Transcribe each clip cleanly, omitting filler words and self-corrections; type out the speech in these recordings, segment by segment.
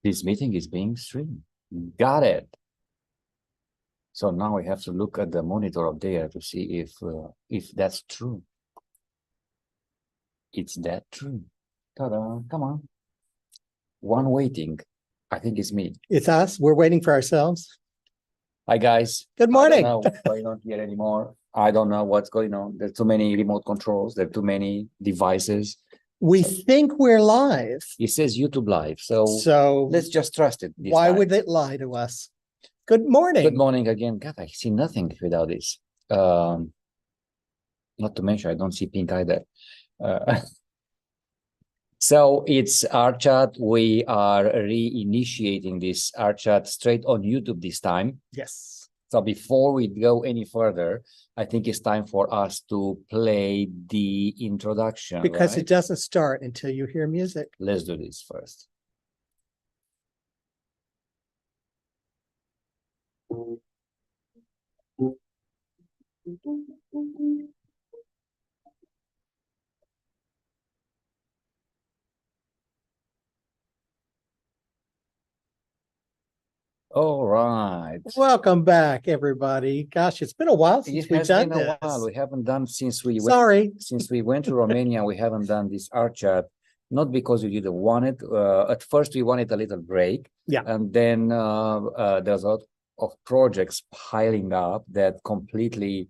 This meeting is being streamed. Got it. So now we have to look at the monitor up there to see if that's true. It's that true. Ta-da! Come on. One waiting. I think it's me. It's us. We're waiting for ourselves. Hi guys. Good morning. I don't know what's going on here anymore. I don't know what's going on. There's too many remote controls. There are too many devices. We think we're live. It says YouTube live. So let's just trust it. Why time. would it lie to us? Good morning. Good morning again. God, I see nothing without this. Not to mention, I don't see pink either. So it's our chat. We are reinitiating this our chat straight on YouTube this time. Yes. So before we go any further, I think it's time for us to play the introduction. Because right? it doesn't start until you hear music. Let's do this first. All right. Welcome back, everybody. Gosh, it's been a while since we've done this. We haven't done since we went to Romania. We haven't done this art chat, not because we didn't want it. At first, we wanted a little break. Yeah. And then there's a lot of projects piling up that completely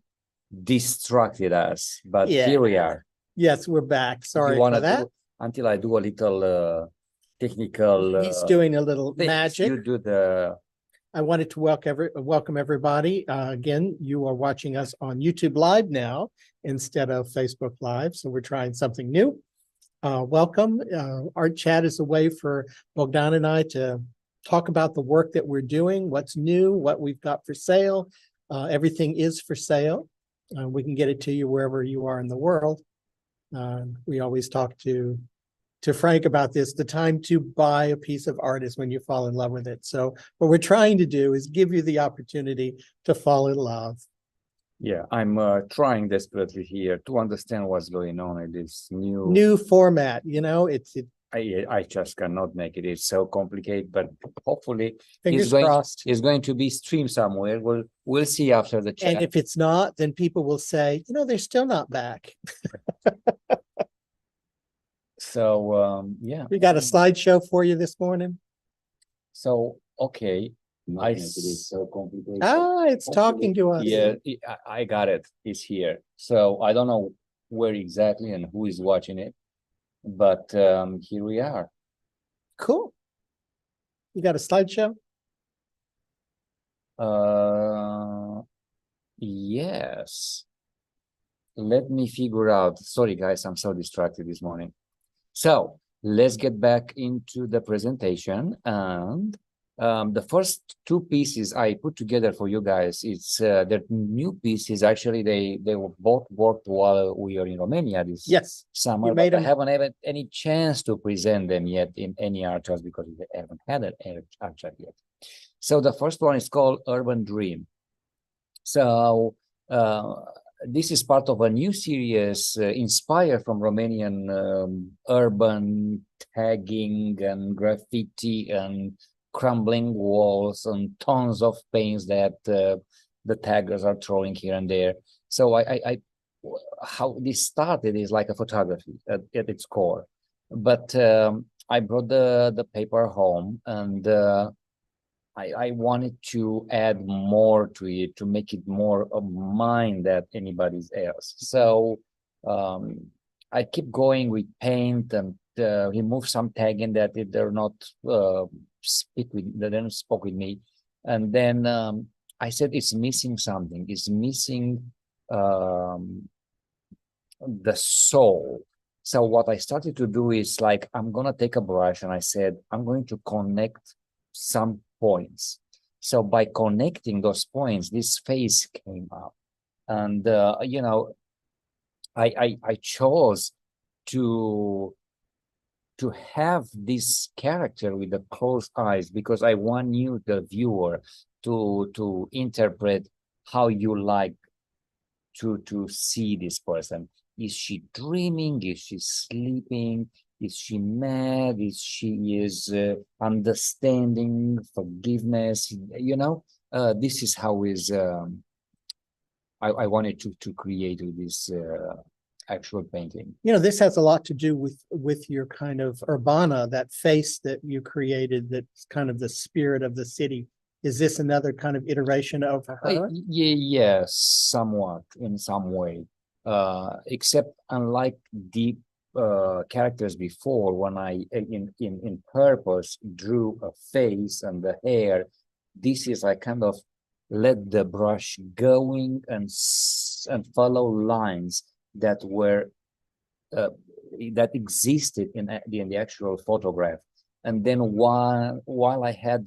distracted us. But here we are. Yes, we're back. Sorry for that. Until I do a little technical. He's doing a little magic. You do the. I wanted to welcome everybody. Again, you are watching us on YouTube Live now instead of Facebook Live, so we're trying something new. Welcome. Art Chat is a way for Bogdan and I to talk about the work that we're doing, what's new, what we've got for sale. Everything is for sale. We can get it to you wherever you are in the world. We always talk to Frank about this. The time to buy a piece of art is when you fall in love with it. So what we're trying to do is give you the opportunity to fall in love. Yeah, I'm trying desperately here to understand what's going on in this new format. You know, I just cannot make it. It's so complicated, but hopefully fingers crossed. It's going to be streamed somewhere. We'll see after the chat. And if it's not, then people will say, you know, they're still not back. So yeah, we got a slideshow for you this morning. So okay, it's so complicated. It's talking to us. Yeah, I got it. It's here. So I don't know where exactly and who is watching it, but here we are. Cool. You got a slideshow? Yes. Let me figure out. Sorry, guys, I'm so distracted this morning. So let's get back into the presentation, and the first two pieces I put together for you guys, they're new pieces. Actually, they were both worked while we are in Romania this summer, but I haven't had any chance to present them yet in any art charts because we haven't had an art chart yet. So the first one is called Urban Dream. So this is part of a new series inspired from Romanian urban tagging and graffiti and crumbling walls and tons of paints that the taggers are throwing here and there. So how this started is like a photography at its core. But I brought the paper home, and I wanted to add more to it, to make it more of mine than anybody else. So I keep going with paint and remove some tagging that they're not they don't spoke with me. And then I said it's missing something. It's missing the soul. So what I started to do is like, I'm gonna take a brush, and I said I'm going to connect some points. So by connecting those points, this face came up, and you know, I chose to have this character with the closed eyes because I want you, the viewer, to interpret how you like to see this person. Is she dreaming? Is she sleeping? Is she mad? Is she is understanding, forgiveness? You know, this is how is I wanted to create this actual painting. You know, this has a lot to do with your kind of Urbana, that face that you created, that's kind of the spirit of the city. Is this another kind of iteration of her? Yes, somewhat in some way. Except unlike deep characters before, when I in purpose drew a face and the hair, this is I kind of let the brush going and follow lines that were that existed in the actual photograph. And then while I had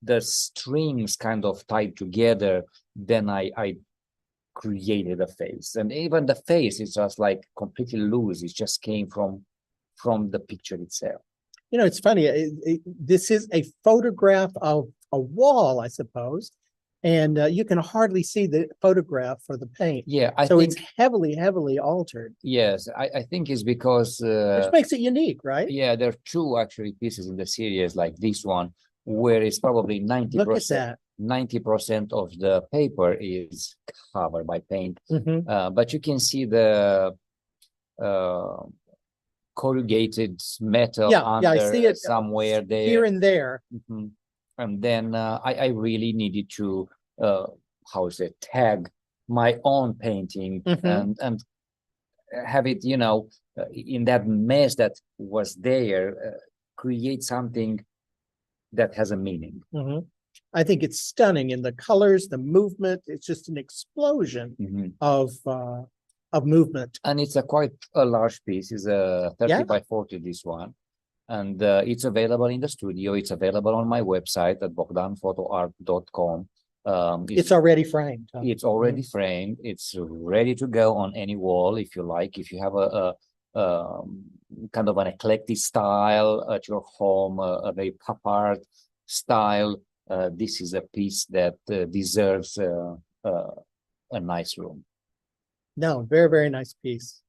the strings kind of tied together, then I created a face. And even the face is just like completely loose. It just came from the picture itself. You know, it's funny. This is a photograph of a wall, I suppose, and you can hardly see the photograph for the paint. Yeah, I so think it's heavily altered. Yes, I think it's because which makes it unique, right? yeah, there are two actually pieces in the series like this one where it's probably 90%. Look at that. 90% of the paper is covered by paint, Mhm. but you can see the corrugated metal Yeah, under I see it somewhere there. here and there. Mhm. And then I really needed to how is it, tag my own painting and have it, you know, in that mess that was there, create something that has a meaning. I think it's stunning in the colors, the movement. It's just an explosion of movement. And it's a quite a large piece. It's a 30 by 40, this one. And it's available in the studio. It's available on my website at bogdanphotoart.com. It's already framed. Huh? It's already framed. It's ready to go on any wall if you like. If you have a kind of an eclectic style at your home, a very pop art style, this is a piece that deserves a nice room. No, very nice piece.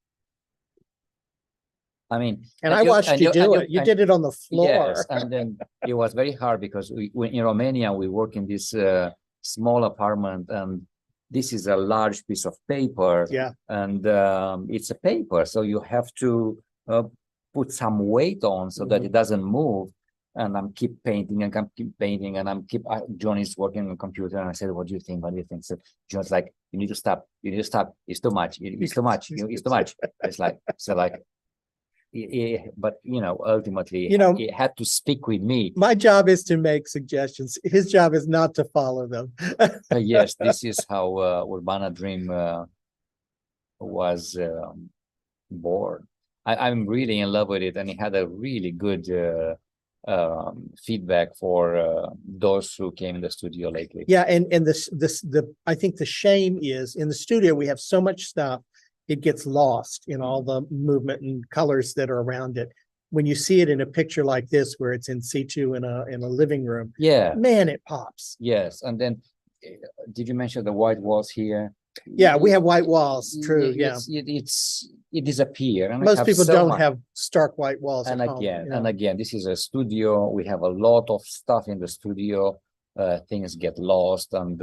I mean, and I watched you do it. You did it on the floor. Yes, and then it was very hard because we in Romania we work in this small apartment, and this is a large piece of paper. Yeah, and it's a paper, so you have to put some weight on so that it doesn't move. And I'm keep painting and keep painting, and John is working on the computer, and I said, "What do you think? What do you think?" So John's like, "You need to stop. You need to stop. It's too much. It's too much. It's too much." It's like so like. But you know, ultimately, it had to speak with me. My job is to make suggestions. His job is not to follow them. Yes, this is how Urbana Dream was born. I'm really in love with it, and it had a really good feedback for those who came in the studio lately. Yeah, and I think the shame is in the studio we have so much stuff. It gets lost in all the movement and colors that are around it. When you see it in a picture like this, where it's in situ in a living room, yeah, man, it pops. Yes, and then did you mention the white walls here? Yeah, we have white walls. True. It disappears. Most people don't have stark white walls. And again, this is a studio. We have a lot of stuff in the studio. Things get lost and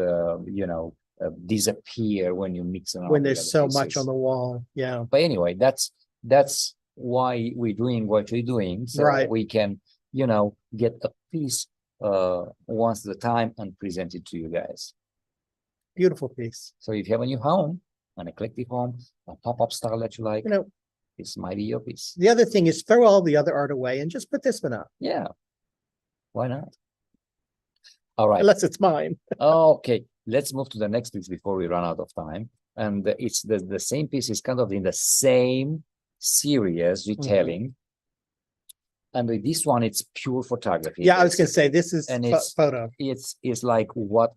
disappear when you mix them. When there's so much on the wall. Yeah. But anyway, that's why we're doing what we're doing, so we can get a piece once at a time and present it to you guys. Beautiful piece. So if you have a new home, an eclectic home, a pop-up style that you like, this might be your piece. The other thing is throw all the other art away and just put this one up. Yeah, why not? All right, unless it's mine. Okay, let's move to the next piece before we run out of time. And it's the same piece. Is kind of in the same series retelling. And with this one, it's pure photography. Yeah, I was going to say this is photo. It's like what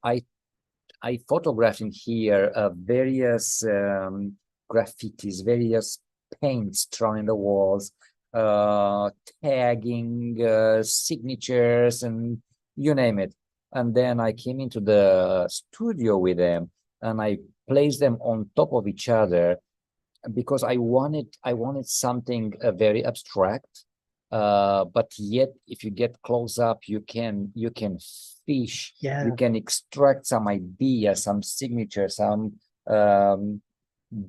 I photographed in here, various graffitis, various paints drawn in the walls, tagging, signatures, and you name it. And then I came into the studio with them and I placed them on top of each other because I wanted something very abstract, but yet if you get close up, you can fish, Yeah. you can extract some ideas, some signature, some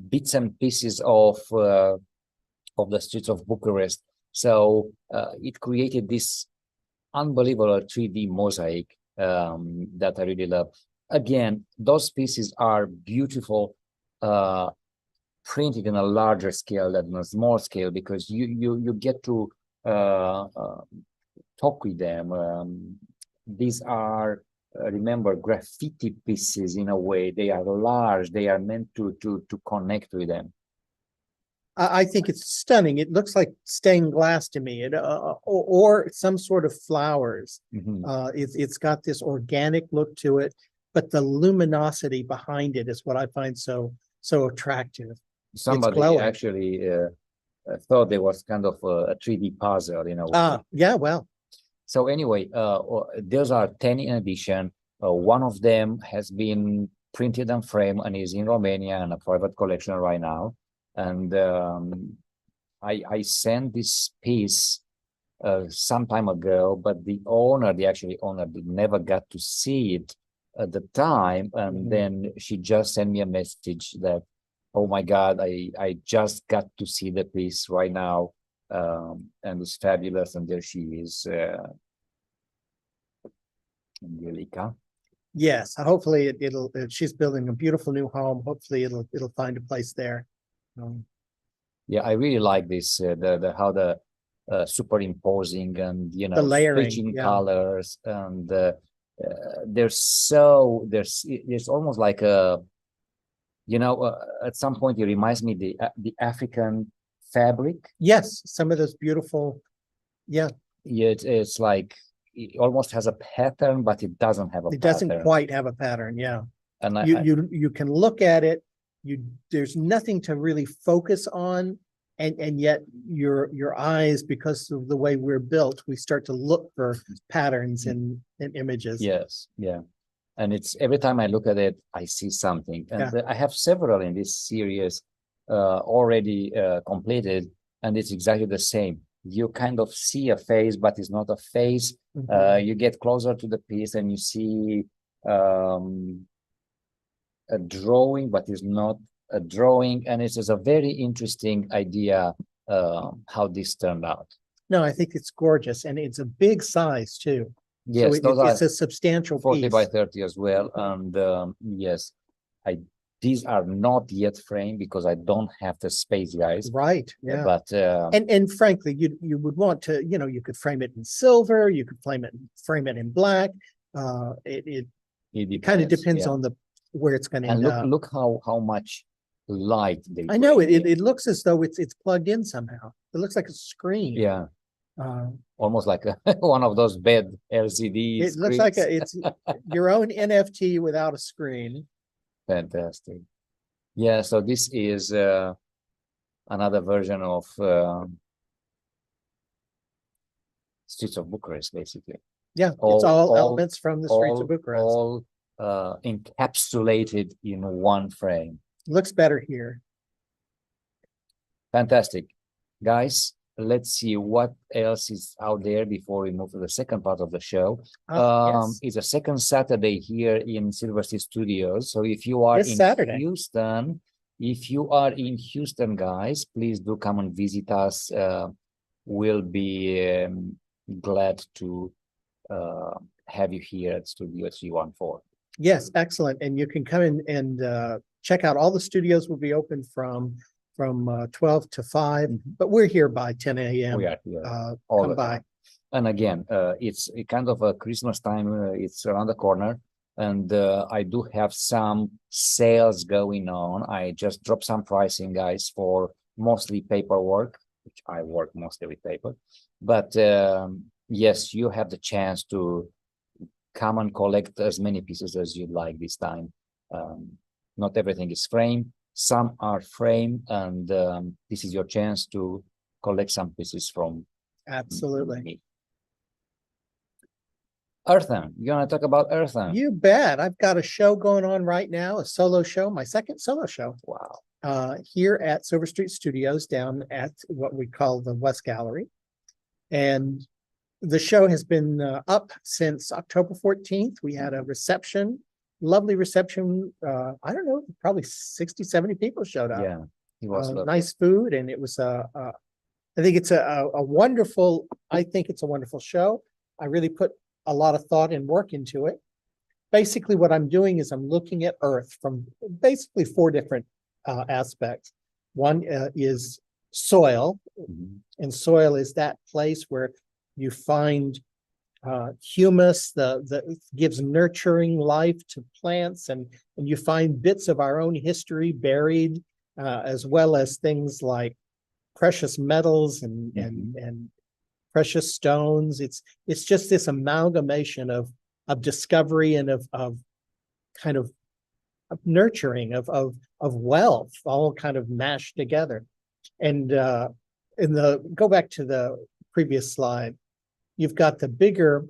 bits and pieces of the streets of Bucharest. So it created this unbelievable 3D mosaic that I really love. Again, those pieces are beautiful, printed in a larger scale than a small scale, because you get to talk with them. These are remember, graffiti pieces in a way. They are large. They are meant to connect with them. I think it's stunning. It looks like stained glass to me, or some sort of flowers. It's got this organic look to it, but the luminosity behind it is what I find so attractive. Somebody actually thought there was kind of a 3D puzzle, you know. Yeah, well. So anyway, those are 10 in addition. One of them has been printed and framed and is in Romania in a private collection right now. And I sent this piece some time ago, but the actual owner never got to see it at the time. And then she just sent me a message that, oh my God, I just got to see the piece right now. And it's fabulous. And there she is, Angelica. Yes, hopefully she's building a beautiful new home. Hopefully it'll find a place there. Yeah, I really like this, how the superimposing and, you know, the layering, switching colors, and there's almost like a, you know, at some point it reminds me the African fabric. Yes, some of those beautiful, yeah, it's like it almost has a pattern, but it doesn't have a pattern. It doesn't quite have a pattern, yeah. And you can look at it, there's nothing to really focus on, and yet your eyes, because of the way we're built, we start to look for patterns in images. Yes, yeah. And it's every time I look at it, I see something. And I have several in this series already completed, and it's exactly the same. You kind of see a face, but it's not a face. You get closer to the piece and you see a drawing, but it's not a drawing. And it's just a very interesting idea how this turned out. No, I think it's gorgeous, and it's a big size too. Yes, so it's a substantial 40 piece. by 30 as well. And yes, these are not yet framed because I don't have the space, guys. Right. Yeah. But and frankly, you would want to, you know, you could frame it in silver, you could frame it in black. It kind of depends on where it's going to end up. Look how much light they I know it looks as though it's plugged in somehow. It looks like a screen. Yeah. Almost like one of those bed LCD It looks like it's your own NFT without a screen. Fantastic. Yeah, so this is another version of Streets of Bucharest, basically. Yeah, it's all elements from the Streets of Bucharest. All encapsulated in one frame. Looks better here. Fantastic. Guys, let's see what else is out there before we move to the second part of the show. Yes. It's a second Saturday here in Silver Sea Studios. So if you are in Houston, guys, please do come and visit us. We'll be glad to have you here at Studio 314. Yes, excellent. And you can come in and check out all the studios will be open from 12 to 5, but we're here by 10 a.m. We are here all come by. And again, it's a kind of a Christmas time. It's around the corner, and I do have some sales going on. I just dropped some pricing, guys, for mostly paperwork, which I work mostly with paper. But yes, you have the chance to come and collect as many pieces as you'd like this time. Not everything is framed. Some are framed, and this is your chance to collect some pieces from me. Earthen, you want to talk about Earthen? You bet. I've got a show going on right now, a solo show, my second solo show. Wow. here at Silver Street Studios down at what we call the West Gallery. And the show has been up since October 14th. We had a reception, lovely reception. I don't know, probably 60, 70 people showed up. Yeah, it was lovely. Nice food. And it was, I think it's a wonderful, I think it's a wonderful show. I really put a lot of thought and work into it. Basically, what I'm doing is I'm looking at Earth from basically 4 different aspects. One is soil, and soil is that place where you find humus that gives nurturing life to plants, and you find bits of our own history buried, as well as things like precious metals and precious stones. It's just this amalgamation of discovery and of kind of nurturing of wealth, all kind of mashed together. And go back to the previous slide, you've got the bigger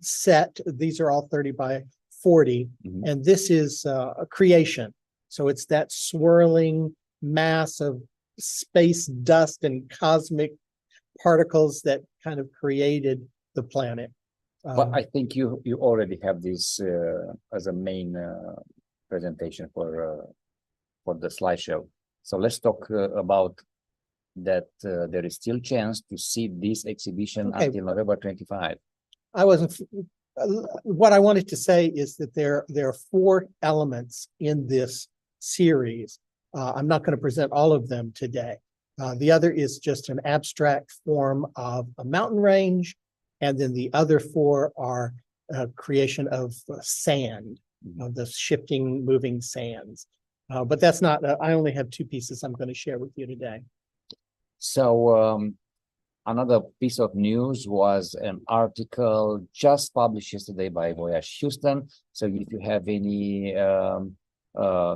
set. These are all 30 by 40, and this is a creation. So it's that swirling mass of space dust and cosmic particles that kind of created the planet. But I think you already have this as a main presentation for the slideshow. So let's talk about that. There is still chance to see this exhibition until November 25. What I wanted to say is that there are 4 elements in this series. I'm not going to present all of them today. The other is just an abstract form of a mountain range. And then the other 4 are creation of sand, of the shifting, moving sands. But that's not, I only have 2 pieces I'm going to share with you today. So another piece of news was an article just published yesterday by Voyage Houston. So if you have any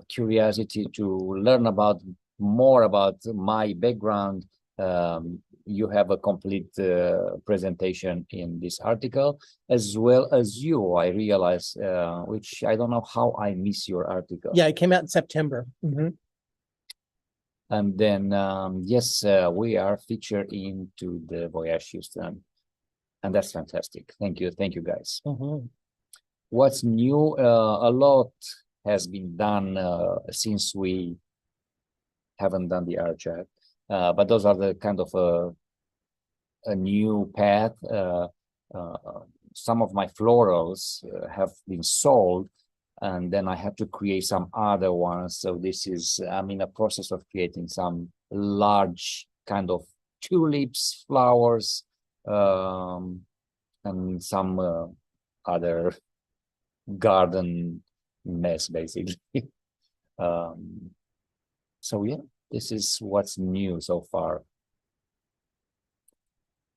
curiosity to learn more about my background, you have a complete presentation in this article, as well as you. I realize, which I don't know how I miss your article. Yeah, it came out in September. And then, yes, we are featured into the Voyage Houston, and that's fantastic. Thank you, guys. What's new? A lot has been done since we haven't done the archive. But those are the kind of a new path. Some of my florals have been sold, and then I have to create some other ones. So this is, I'm in a process of creating some large kind of tulips, flowers, and some other garden mess, basically. So yeah. This is what's new so far.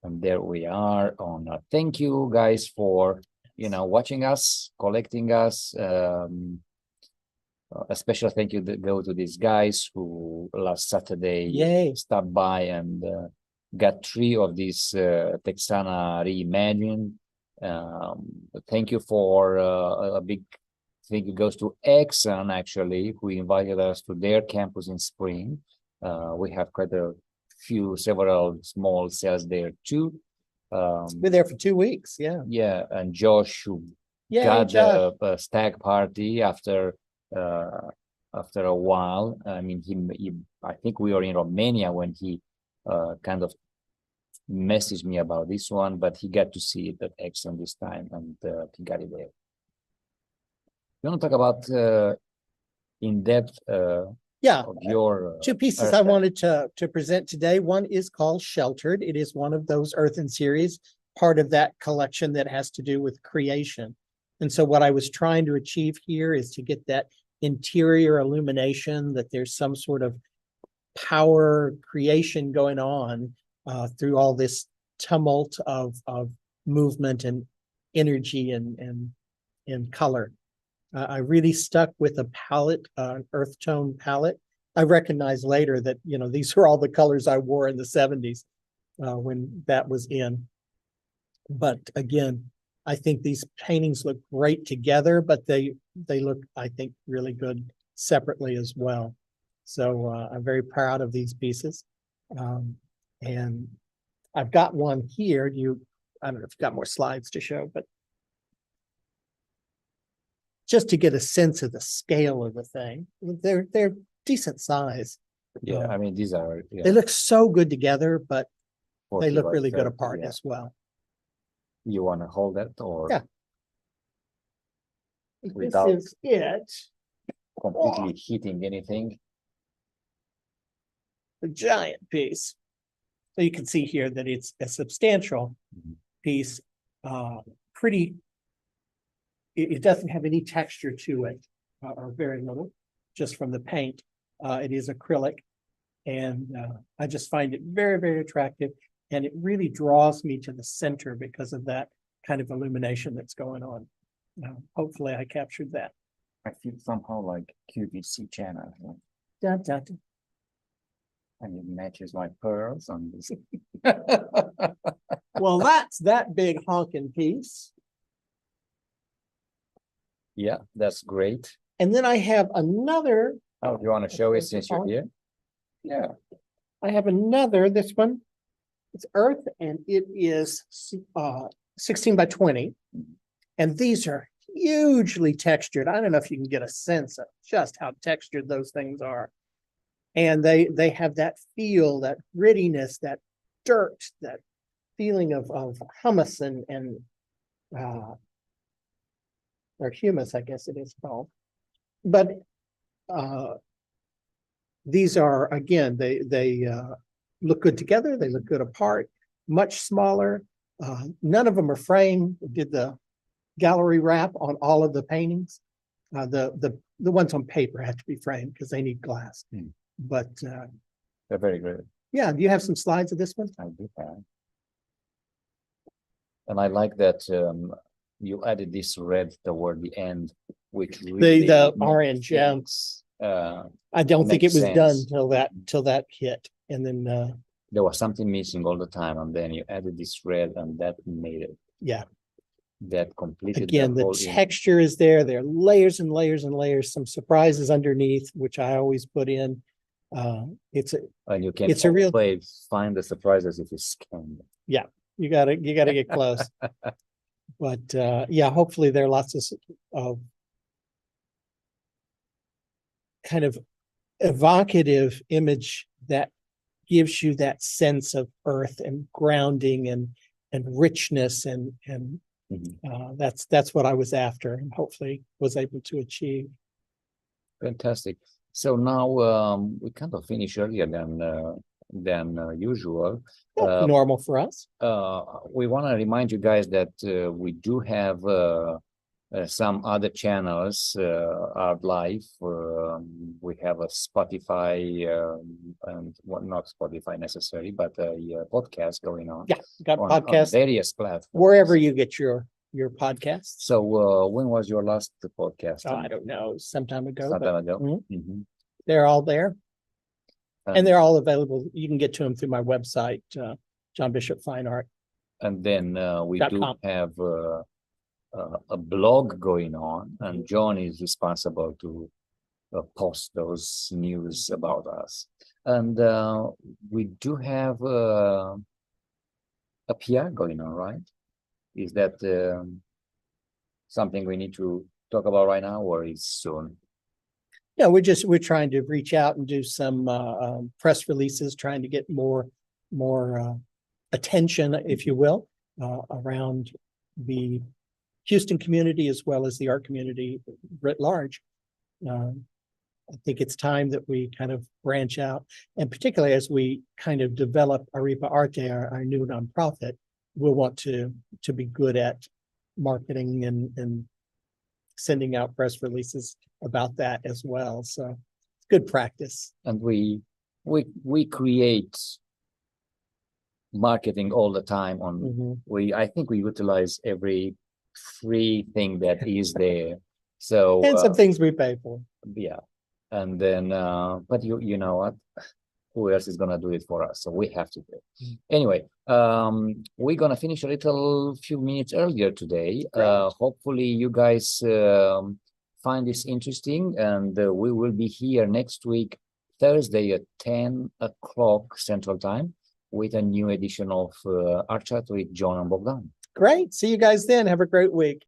And there we are on. Thank you guys for, watching us, collecting us. A special thank you go to these guys who last Saturday stopped by and got 3 of these Texana reimagined. Thank you for a big thank you goes to Exxon, actually, who invited us to their campus in spring. We have quite several small cells there too. We're there for 2 weeks, yeah. Yeah, and Josh, who got a stag party after a while. I mean, I think we were in Romania when he kind of messaged me about this one, but he got to see it at Exxon this time, and he got it there. You want to talk about in depth of your 2 pieces I wanted to present today. One is called Sheltered. It is one of those earthen series, part of that collection that has to do with creation. And so what I was trying to achieve here is to get that interior illumination, that there's some sort of power creation going on through all this tumult of movement and energy and color. I really stuck with a palette, earth tone palette. I recognized later that, these are all the colors I wore in the 70s when that was in. But again, I think these paintings look great together, but they look, I think, really good separately as well. So I'm very proud of these pieces. And I've got one here. I don't know if you've got more slides to show, but just to get a sense of the scale of the thing, they're decent size. Yeah, I mean, these are, yeah, They look so good together, but 40 they look by really good 30, apart yeah. as well. You want to hold that or Yeah. without This is it. completely hitting anything? The giant piece. So you can see here that it's a substantial piece, pretty, it doesn't have any texture to it, or very little, just from the paint. It is acrylic, and I just find it very, very attractive, and it really draws me to the center because of that kind of illumination that's going on. Hopefully I captured that. I feel somehow like QVC channel. Dun, dun, dun. And it matches my pearls on this. Well, that's that big honking piece. Yeah, that's great. And then I have another, Oh, do you want to show it since you're here? Yeah. I have another, this one. It's earth and it is 16 by 20. And these are hugely textured. I don't know if you can get a sense of just how textured those things are. And they have that feel, that grittiness, that dirt, that feeling of hummus and or humus, I guess it is called. But these are, again, they look good together. They look good apart, much smaller. None of them are framed. We did the gallery wrap on all of the paintings. The ones on paper have to be framed because they need glass. But they're very good. yeah, do you have some slides of this one? I do have. And I like that you added this red toward the end, which really The orange, yeah. makes, I don't think it makes was done sense. till that hit. And then there was something missing all the time, and then you added this red, and that made it. Yeah. That completed Again, the whole texture is there. There are layers and layers and layers, some surprises underneath, which I always put in. and you can it's a real find the surprises if you scan them. Yeah, you gotta get close. But yeah, hopefully there are lots of kind of evocative image that gives you that sense of earth and grounding and richness and that's what I was after and hopefully was able to achieve. Fantastic. So now we kind of finish earlier than usual. Normal for us. We want to remind you guys that we do have some other channels are live. We have a Spotify and well, not Spotify necessarily, but a podcast going on. Yeah, got on podcasts various platforms wherever you get your podcasts. So when was your last podcast? Oh, I don't know, some time ago. Some time ago. They're all there. And they're all available. You can get to them through my website, John Bishop Fine Art. And then we do .com. have a blog going on, and John is responsible to post those news about us. And we do have a PR going on, right? Is that something we need to talk about right now, or is soon? Yeah, we're trying to reach out and do some press releases, trying to get more attention, if you will, around the Houston community as well as the art community writ large. I think it's time that we kind of branch out, and particularly as we kind of develop Arepa Arte, our new nonprofit, we'll want to be good at marketing and sending out press releases about that as well. So it's good practice. And we create marketing all the time on I think we utilize every free thing that is there. So and some things we pay for. Yeah. And then but you know what? Who else is gonna do it for us? So we have to do it. Anyway, we're gonna finish a few minutes earlier today. Hopefully you guys find this interesting, and we will be here next week, Thursday at 10 o'clock Central Time, with a new edition of Our Chat with John and Bogdan. Great. See you guys then. Have a great week.